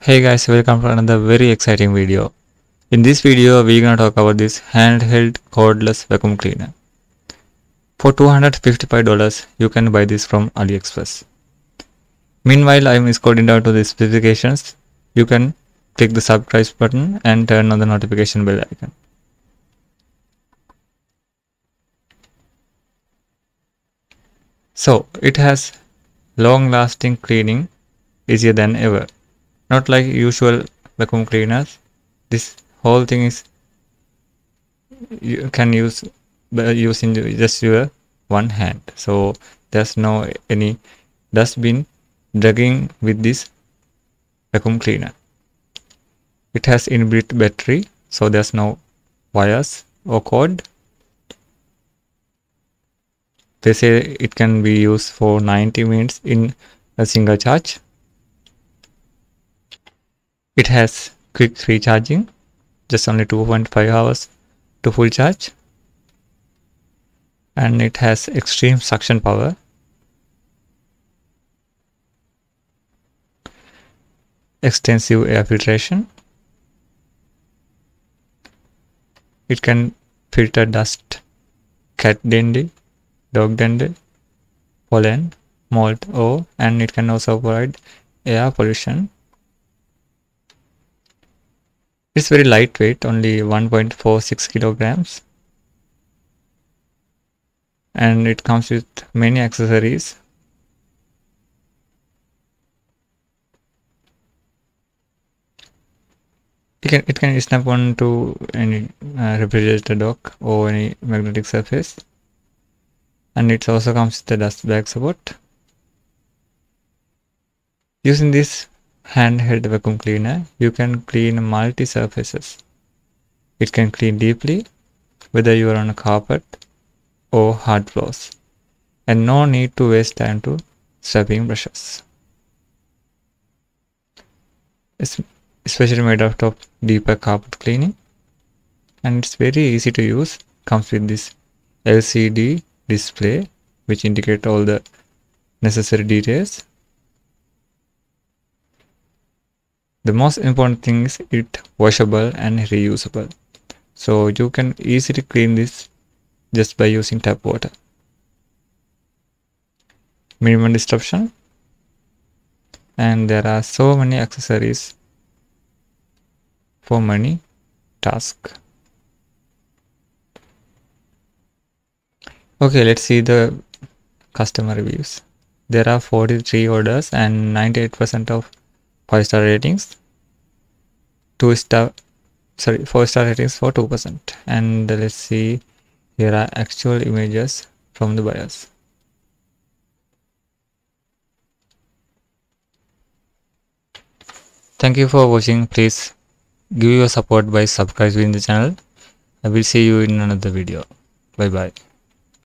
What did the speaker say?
Hey guys, welcome to another very exciting video. In this video, we're gonna talk about this handheld cordless vacuum cleaner. For $255, you can buy this from AliExpress. Meanwhile, I'm scrolling down to the specifications. You can click the subscribe button and turn on the notification bell icon. So, it has long-lasting cleaning, easier than ever. Not like usual vacuum cleaners. This whole thing is you can use by using just your one hand. So there's no any dustbin dragging with this vacuum cleaner. It has inbuilt battery, so there's no wires or cord. They say it can be used for 90 minutes in a single charge. It has quick recharging, just only 2.5 hours to full charge. And it has extreme suction power. Extensive air filtration. It can filter dust, cat dander, dog dander, pollen, mold, and it can also provide air pollution. It's very lightweight, only 1.46 kilograms. And it comes with many accessories. It can snap on to any refrigerator dock or any magnetic surface. And it also comes with the dust bag support. Using this handheld vacuum cleaner, you can clean multi surfaces. It can clean deeply, whether you are on a carpet or hard floors, and no need to waste time to swapping brushes. It's especially made out of deeper carpet cleaning, and it's very easy to use. Comes with this LCD display which indicate all the necessary details. The most important thing is it washable and reusable, so you can easily clean this just by using tap water. Minimum disruption, and there are so many accessories for many tasks. Okay, let's see the customer reviews. There are 43 orders and 98% of 5-star ratings. 4-star ratings for 2%. And let's see, here are actual images from the buyers. Thank you for watching. Please give your support by subscribing the channel. I will see you in another video. Bye bye.